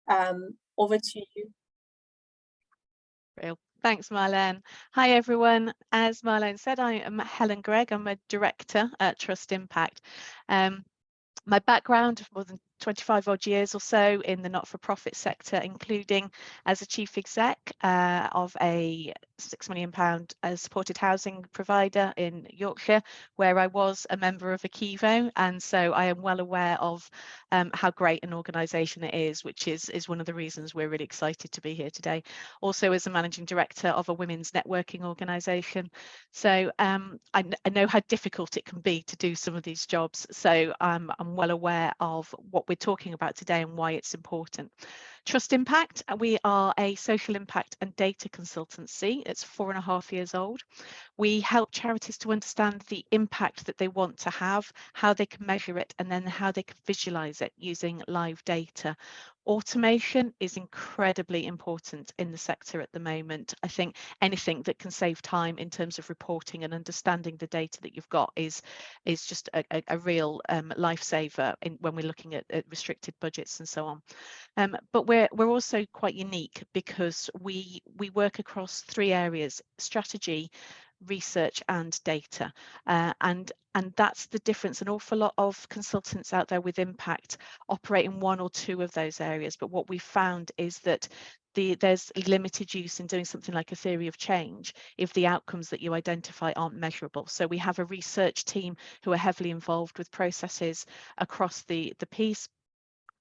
Over to you. Real. Thanks, Marlene. Hi, everyone. As Marlene said, I am Helen Gregg. I'm a director at Trust Impact. My background, more than 25 odd years or so in the not-for-profit sector, including as a chief exec of a £6 million supported housing provider in Yorkshire, where I was a member of ACEVO, and so I am well aware of how great an organisation it is, which is one of the reasons we're really excited to be here today. Also as a managing director of a women's networking organisation, so I know how difficult it can be to do some of these jobs, so I'm well aware of what we're talking about today and why it's important. Trust Impact, we are a social impact and data consultancy. It's 4.5 years old. We help charities to understand the impact that they want to have, how they can measure it, and then how they can visualize it using live data. Automation is incredibly important in the sector at the moment. I think anything that can save time in terms of reporting and understanding the data that you've got is just a real lifesaver when we're looking at restricted budgets and so on. But we're also quite unique because we work across 3 areas: strategy, research and data, and that's the difference. An awful lot of consultants out there with impact operate in 1 or 2 of those areas, but what we've found is that there's limited use in doing something like a theory of change if the outcomes that you identify aren't measurable. So we have a research team who are heavily involved with processes across the piece,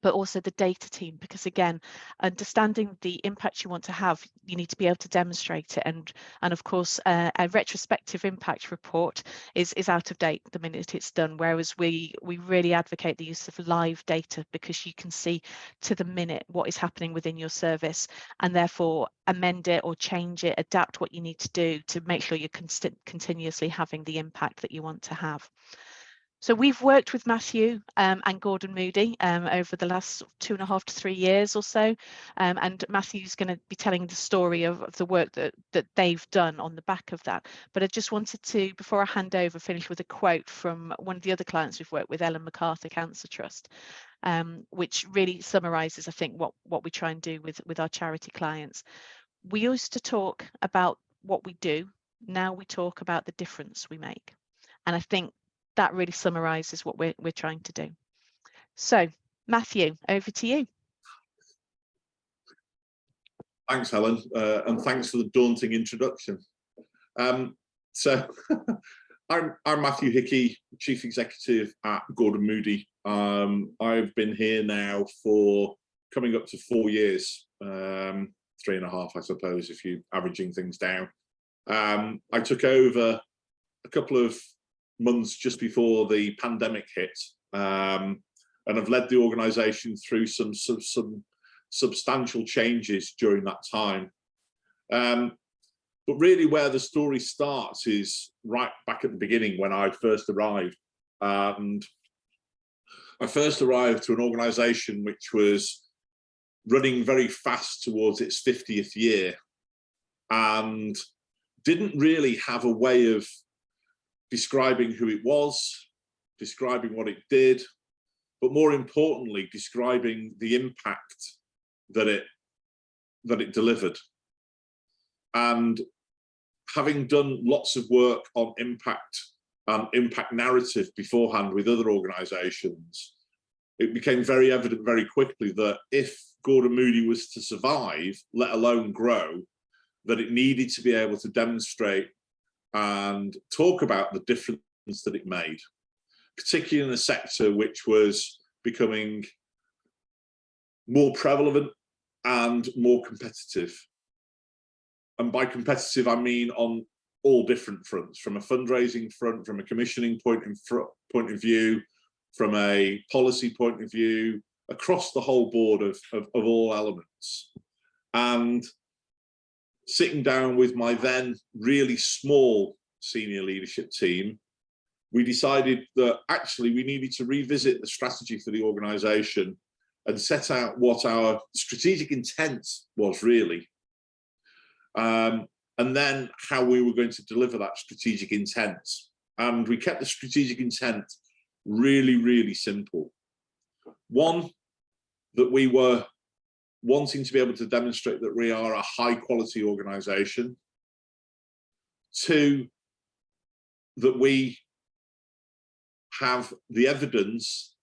but also the data team, because again, understanding the impact you want to have, you need to be able to demonstrate it. And of course, a retrospective impact report is out of date the minute it's done, whereas we really advocate the use of live data, because you can see to the minute what is happening within your service, and therefore amend it or change it, adapt what you need to do to make sure you're continuously having the impact that you want to have. So we've worked with Matthew and Gordon Moody over the last 2.5 to 3 years or so, and Matthew's going to be telling the story of the work that they've done on the back of that. But I just wanted to, before I hand over, finish with a quote from one of the other clients we've worked with, Ellen MacArthur Cancer Trust, which really summarises, I think, what we try and do with our charity clients. We used to talk about what we do, now we talk about the difference we make. And I think that really summarises what we're trying to do. So, Matthew, over to you. Thanks, Helen, and thanks for the daunting introduction. So, I'm Matthew Hickey, Chief Executive at Gordon Moody. I've been here now for coming up to 4 years, 3.5, I suppose, if you're averaging things down. I took over a couple of months just before the pandemic hit, and I've led the organisation through some substantial changes during that time. But really where the story starts is right back at the beginning when I first arrived. And I first arrived to an organisation which was running very fast towards its 50th year and didn't really have a way of describing who it was, describing what it did, but more importantly, describing the impact that it delivered. And having done lots of work on impact and impact narrative beforehand with other organisations, it became very evident very quickly that if Gordon Moody was to survive, let alone grow, that it needed to be able to demonstrate and talk about the difference that it made, particularly in a sector which was becoming more prevalent and more competitive. And by competitive, I mean on all different fronts, from a fundraising front, from a commissioning point of view, from a policy point of view, across the whole board of all elements. And sitting down with my then really small senior leadership team, we decided that actually we needed to revisit the strategy for the organisation and set out what our strategic intent was really. And then how we were going to deliver that strategic intent. And we kept the strategic intent really, really simple. One, that we were wanting to be able to demonstrate that we are a high quality organization. 2, that we have the evidence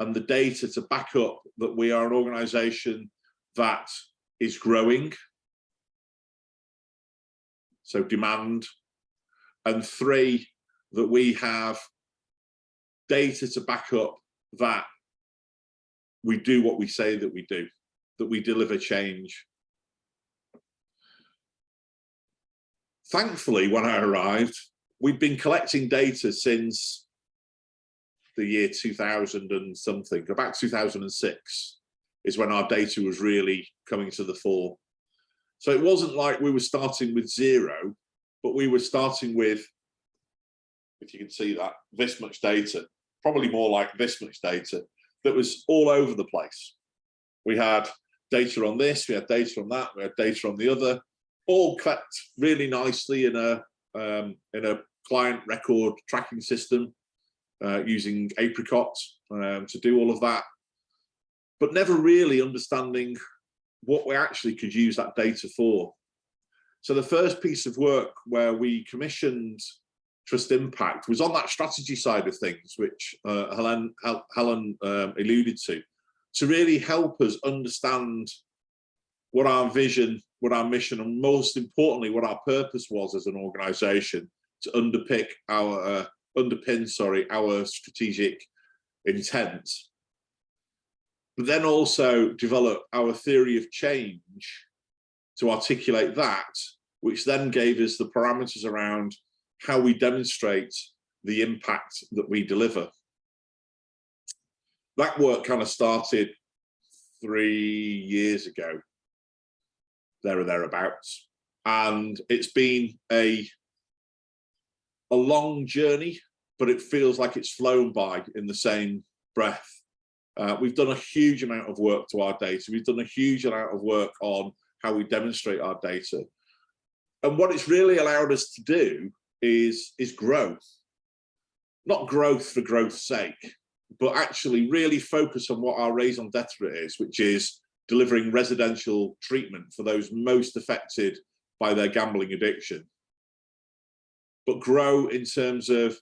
and the data to back up that we are an organization that is growing, so demand. And 3, that we have data to back up that we do what we say that we do, that we deliver change. Thankfully, when I arrived, we'd been collecting data since the year 2000 and something. About 2006 is when our data was really coming to the fore. So it wasn't like we were starting with 0, but we were starting with, if you can see that, this much data, probably more like this much data, that was all over the place. We had data on this, we had data on that, we had data on the other, all kept really nicely in a client record tracking system using Apricot to do all of that, but never really understanding what we actually could use that data for. So the first piece of work where we commissioned Trust Impact was on that strategy side of things, which Helen alluded to really help us understand what our vision, what our mission, and most importantly, what our purpose was as an organization to underpin our strategic intent. But then also develop our theory of change to articulate that, which then gave us the parameters around how we demonstrate the impact that we deliver. That work kind of started 3 years ago, there or thereabouts, and it's been a long journey, but it feels like it's flown by in the same breath. We've done a huge amount of work to our data. We've done a huge amount of work on how we demonstrate our data. And what it's really allowed us to do is growth. Not growth for growth's sake, but actually really focus on what our raison d'etre is, which is delivering residential treatment for those most affected by their gambling addiction. But grow in terms of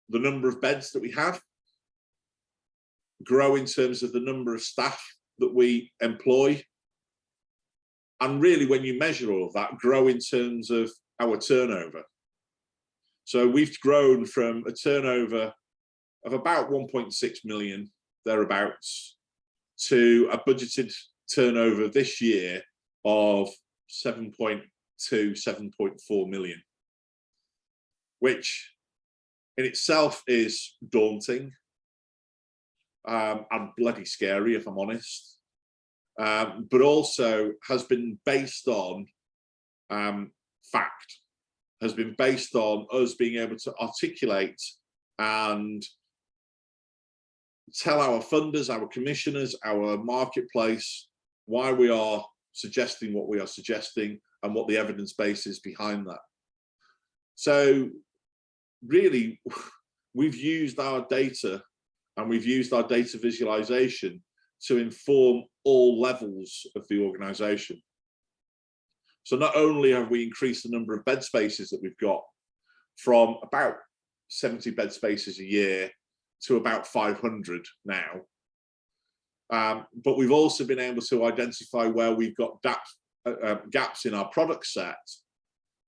the number of beds that we have, grow in terms of the number of staff that we employ, and really, when you measure all of that, grow in terms of our turnover. So we've grown from a turnover of about 1.6 million, thereabouts, to a budgeted turnover this year of 7.2, 7.4 million, which in itself is daunting and bloody scary, if I'm honest. But also has been based on fact, has been based on us being able to articulate and tell our funders, our commissioners, our marketplace, why we are suggesting what we are suggesting and what the evidence base is behind that. So really, we've used our data and we've used our data visualization to inform all levels of the organization. So not only have we increased the number of bed spaces that we've got from about 70 bed spaces a year to about 500 now, but we've also been able to identify where we've got gaps in our product set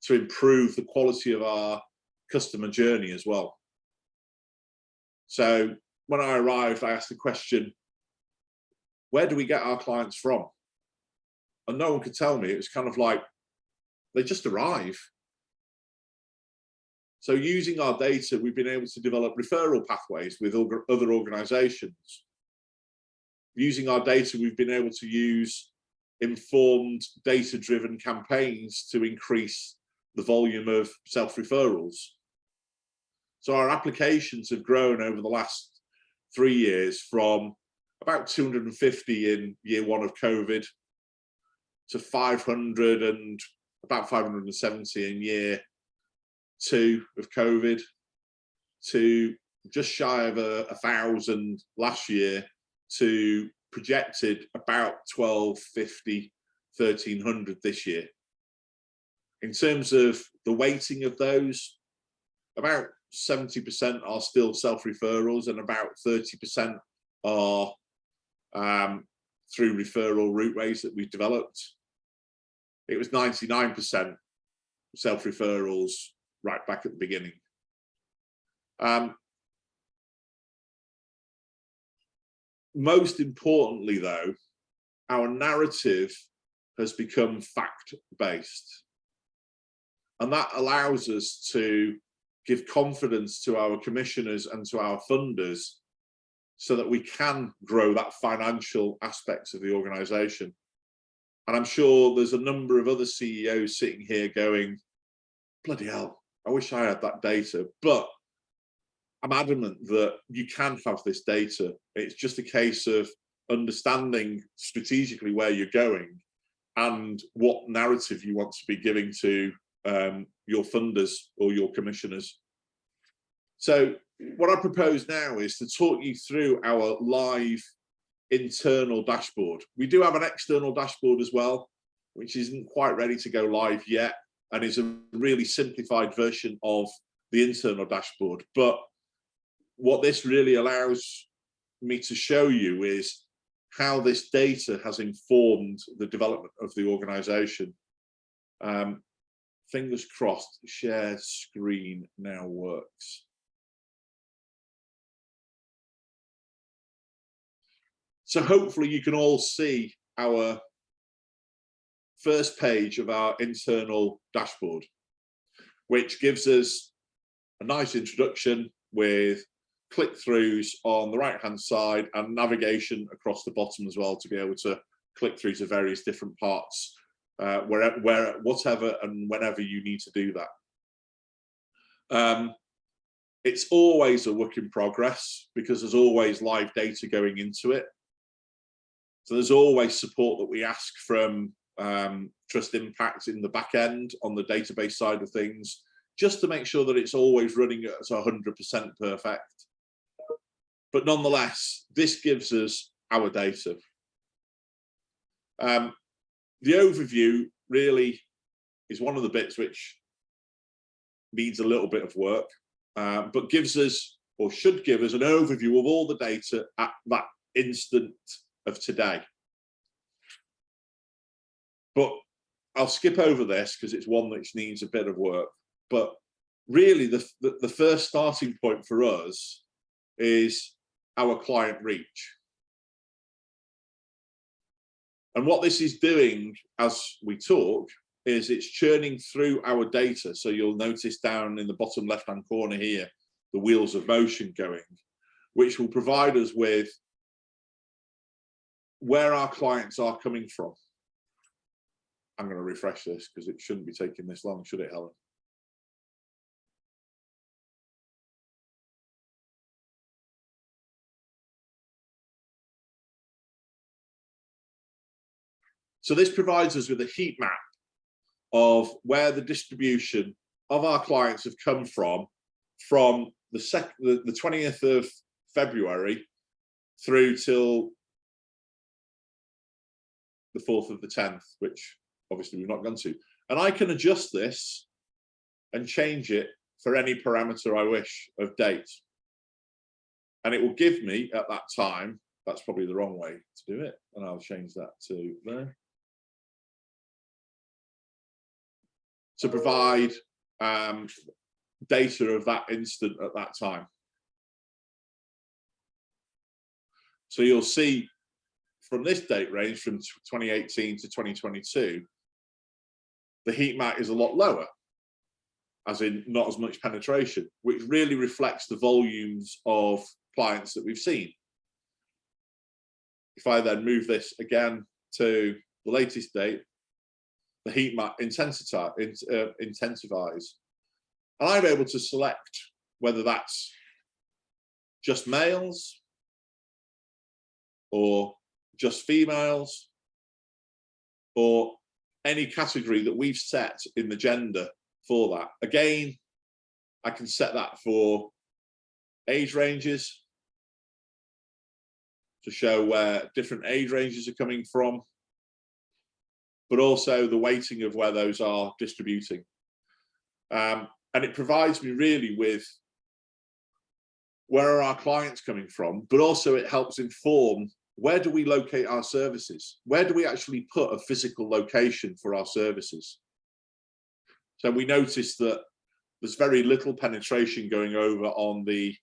to improve the quality of our customer journey as well. So when I arrived, I asked the question, where do we get our clients from? And no one could tell me. It was kind of like, they just arrive. So using our data, we've been able to develop referral pathways with other organizations. Using our data, we've been able to use informed, data-driven campaigns to increase the volume of self-referrals. So our applications have grown over the last 3 years from about 250 in year 1 of COVID to 500 and about 570 in year 2 of COVID to just shy of 1,000 last year to projected about 1,250, 1,300 this year. In terms of the weighting of those, about 70% are still self-referrals and about 30% are through referral routeways that we've developed. It was 99% self-referrals right back at the beginning. Most importantly, though, our narrative has become fact-based. And that allows us to give confidence to our commissioners and to our funders so that we can grow that financial aspects of the organisation. And I'm sure there's a number of other CEOs sitting here going, bloody hell, I wish I had that data. But I'm adamant that you can have this data. It's just a case of understanding strategically where you're going and what narrative you want to be giving to your funders or your commissioners. So what I propose now is to talk you through our live internal dashboard. We do have an external dashboard as well, which isn't quite ready to go live yet, and is a really simplified version of the internal dashboard. But what this really allows me to show you is how this data has informed the development of the organisation. Fingers crossed, share screen now works. So hopefully you can all see our first page of our internal dashboard, which gives us a nice introduction with click-throughs on the right-hand side and navigation across the bottom as well to be able to click through to various different parts, whatever and whenever you need to do that. It's always a work in progress because there's always live data going into it. So there's always support that we ask from Trust Impact in the back end on the database side of things, just to make sure that it's always running at 100% perfect. But nonetheless, this gives us our data. The overview really is one of the bits which needs a little bit of work, but gives us, or should give us, an overview of all the data at that instant of today. But I'll skip over this because it's one which needs a bit of work. But really, the first starting point for us is our client reach. And what this is doing as we talk is it's churning through our data. So you'll notice down in the bottom left-hand corner here, the wheels of motion going, which will provide us with where our clients are coming from. I'm going to refresh this because it shouldn't be taking this long, should it, Helen? So this provides us with a heat map of where the distribution of our clients have come from the 20th of February through till the 4th of the 10th, which obviously we've not gone to. And I can adjust this and change it for any parameter I wish of date. And it will give me at that time, that's probably the wrong way to do it. And I'll change that to there. To provide data of that instant at that time. So you'll see from this date range from 2018 to 2022, the heat map is a lot lower, as in not as much penetration, which really reflects the volumes of clients that we've seen. If I then move this again to the latest date, the heat map intensifies, and I'm able to select whether that's just males or just females or any category that we've set in the gender for that. Again, I can set that for age ranges, to show where different age ranges are coming from, but also the weighting of where those are distributing. And it provides me really with where are our clients coming from, but also it helps inform where do we locate our services? Where do we actually put a physical location for our services? So we noticed that there's very little penetration going over on the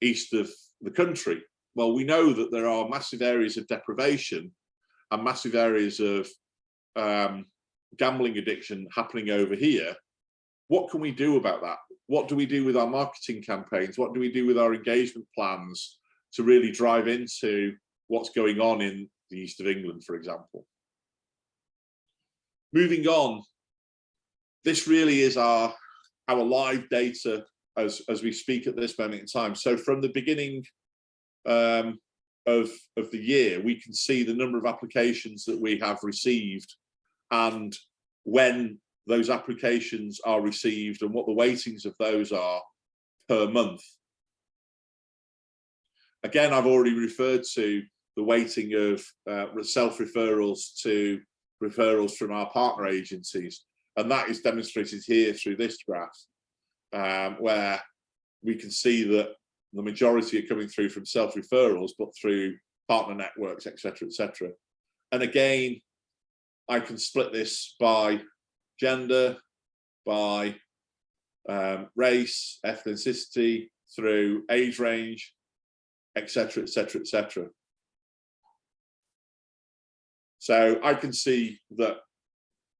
east of the country. Well, we know that there are massive areas of deprivation and massive areas of gambling addiction happening over here. What can we do about that? What do we do with our marketing campaigns? What do we do with our engagement plans to really drive into what's going on in the east of England, for example? Moving on, this really is our live data as we speak at this moment in time. So from the beginning of the year, we can see the number of applications that we have received and when those applications are received and what the weightings of those are per month. Again, I've already referred to the weighting of self-referrals to referrals from our partner agencies, and that is demonstrated here through this graph, where we can see that the majority are coming through from self-referrals, but through partner networks, etc., etc. And again, I can split this by gender, by race, ethnicity, through age range, etc., etc., etc. So I can see that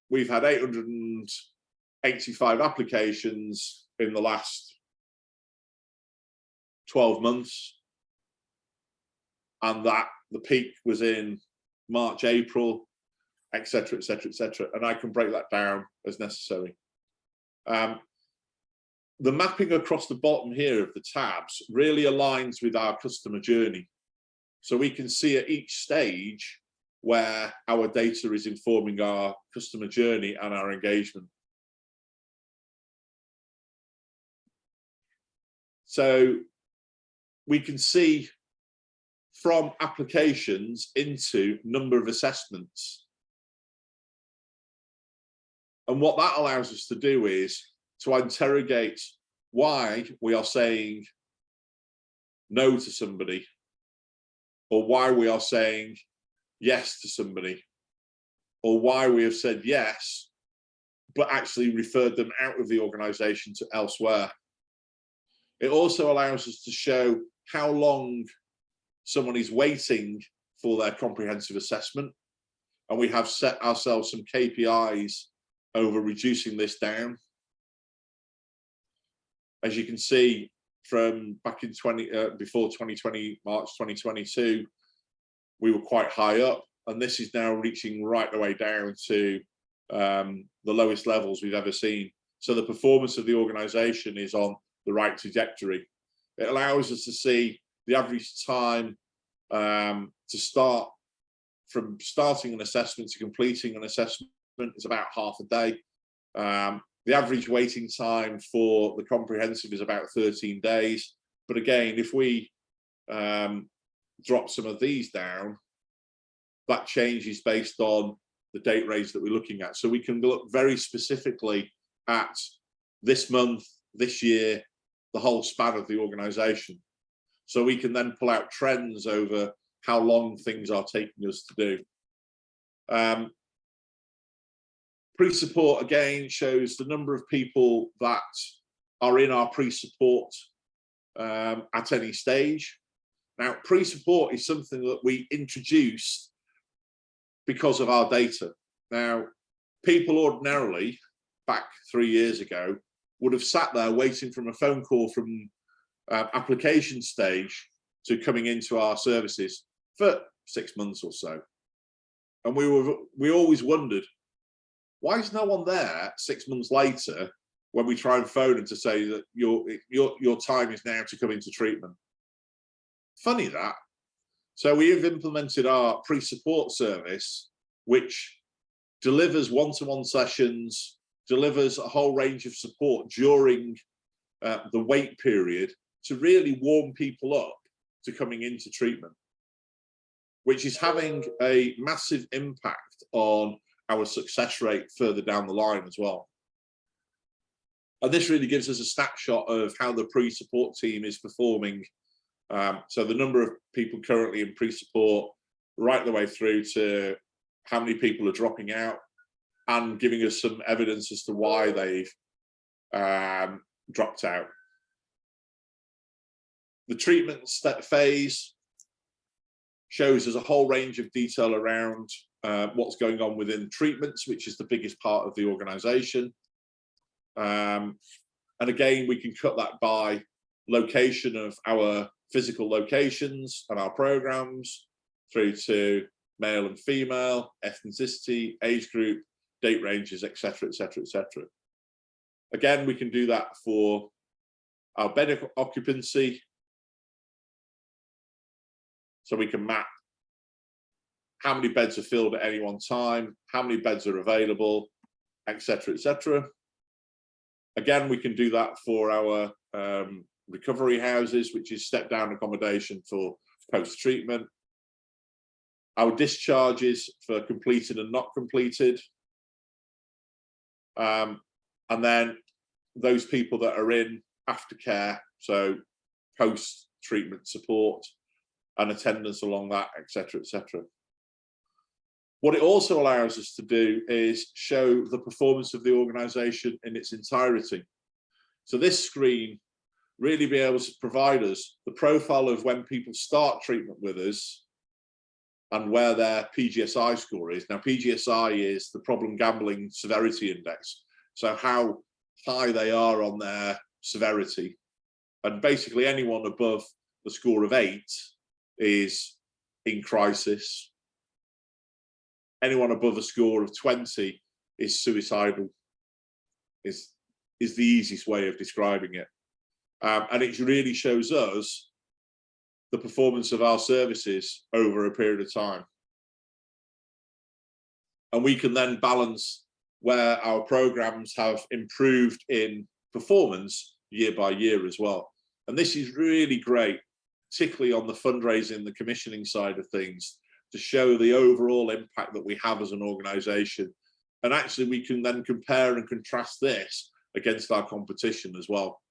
we've had 885 applications in the last 12 months, and that the peak was in March, April, etc., etc., etc. And I can break that down as necessary. The mapping across the bottom here of the tabs really aligns with our customer journey. So we can see at each stage where our data is informing our customer journey and our engagement. So we can see from applications into number of assessments. And what that allows us to do is to interrogate why we are saying no to somebody, or why we are saying yes to somebody, or why we have said yes, but actually referred them out of the organization to elsewhere. It also allows us to show how long someone is waiting for their comprehensive assessment. And we have set ourselves some KPIs over reducing this down. As you can see, from back in before 2020, March 2022, we were quite high up, and this is now reaching right the way down to the lowest levels we've ever seen. So the performance of the organization is on the right trajectory. It allows us to see the average time to start, from starting an assessment to completing an assessment, is about half a day. The average waiting time for the comprehensive is about 13 days. But again, if we drop some of these down, that changes based on the date range that we're looking at. So we can look very specifically at this month, this year, the whole span of the organization. So we can then pull out trends over how long things are taking us to do. Pre-support again shows the number of people that are in our pre-support at any stage. Now, pre-support is something that we introduced because of our data. Now, people ordinarily, back 3 years ago, would have sat there waiting from a phone call from application stage to coming into our services for 6 months or so. And we always wondered, why is no one there 6 months later when we try and phone them to say that your time is now to come into treatment? Funny that. So we have implemented our pre-support service, which delivers one-to-one sessions, delivers a whole range of support during the wait period to really warm people up to coming into treatment. which is having a massive impact on our success rate further down the line as well. And this really gives us a snapshot of how the pre-support team is performing. So the number of people currently in pre-support, right the way through to how many people are dropping out, and giving us some evidence as to why they've dropped out. The treatment phase shows us a whole range of detail around what's going on within treatments, which is the biggest part of the organisation. And again, we can cut that by location of our physical locations and our programs, through to male and female, ethnicity, age group, date ranges, etc., etc., etc. Again, we can do that for our bed occupancy. So we can map how many beds are filled at any one time, how many beds are available, etc., etc. Again, we can do that for our recovery houses, which is step down accommodation for post-treatment. Our discharges for completed and not completed. And then those people that are in aftercare, so post-treatment support and attendance along that, etc., etc. What it also allows us to do is show the performance of the organisation in its entirety. So this screen really be able to provide us the profile of when people start treatment with us and where their PGSI score is. Now, PGSI is the Problem Gambling Severity Index, so how high they are on their severity. And basically anyone above the score of 8 is in crisis. Anyone above a score of 20 is suicidal, is the easiest way of describing it. And it really shows us the performance of our services over a period of time. And we can then balance where our programs have improved in performance year by year as well. And this is really great, particularly on the fundraising, the commissioning side of things, to show the overall impact that we have as an organisation. And actually we can then compare and contrast this against our competition as well.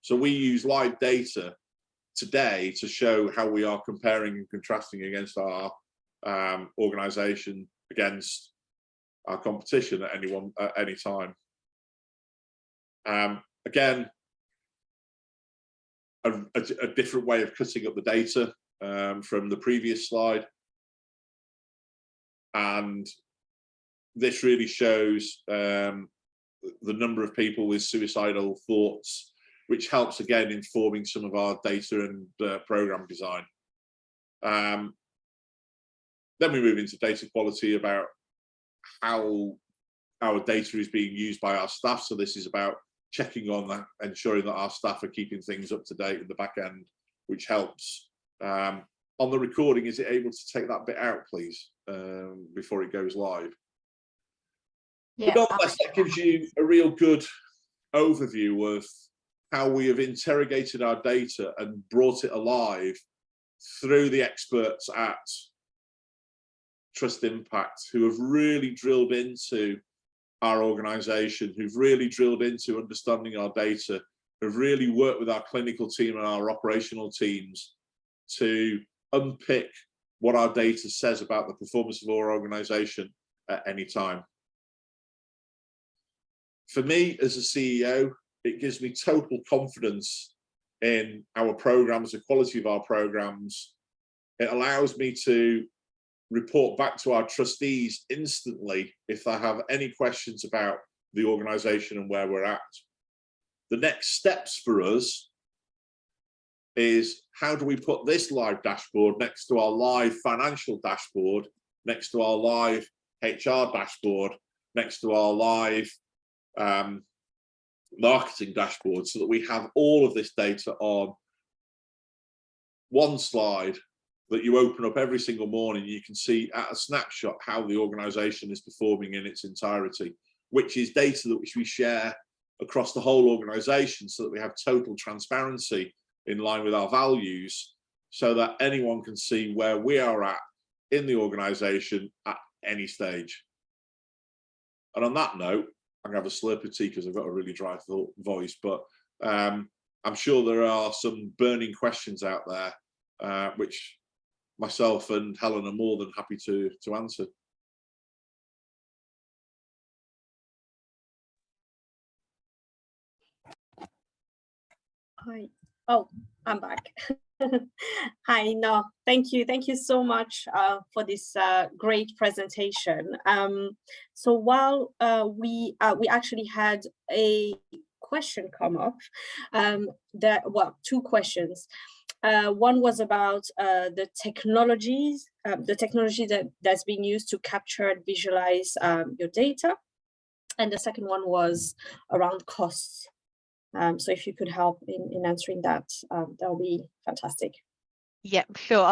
So we use live data today to show how we are comparing and contrasting against our organisation against our competition at any time. Again, a different way of cutting up the data from the previous slide. And this really shows the number of people with suicidal thoughts, which helps again informing some of our data and program design. Then we move into data quality, about how our data is being used by our staff. So this is about checking on that, ensuring that our staff are keeping things up to date in the back end, which helps. On the recording, is it able to take that bit out, please, before it goes live? Yeah, but nonetheless, that gives you a real good overview of how we have interrogated our data and brought it alive through the experts at Trust Impact, who have really drilled into our organisation, who've really drilled into understanding our data, who've really worked with our clinical team and our operational teams to unpick what our data says about the performance of our organisation at any time. For me as a CEO, it gives me total confidence in our programs, the quality of our programs. It allows me to report back to our trustees instantly if they have any questions about the organisation and where we're at. The next steps for us is, how do we put this live dashboard next to our live financial dashboard, next to our live HR dashboard, next to our live marketing dashboard, so that we have all of this data on one slide that you open up every single morning. You can see at a snapshot how the organisation is performing in its entirety, which is data that we share across the whole organisation, so that we have total transparency in line with our values, so that anyone can see where we are at in the organisation at any stage. And on that note, I'm going to have a slurp of tea because I've got a really dry voice, but I'm sure there are some burning questions out there, which myself and Helen are more than happy to answer. Hi. Oh, I'm back. Hi. No, thank you so much for this great presentation. So while we actually had a question come up, two questions. One was about the technology that's being used to capture and visualize your data, and the second one was around costs. So if you could help in answering that, that would be fantastic. Yeah, sure.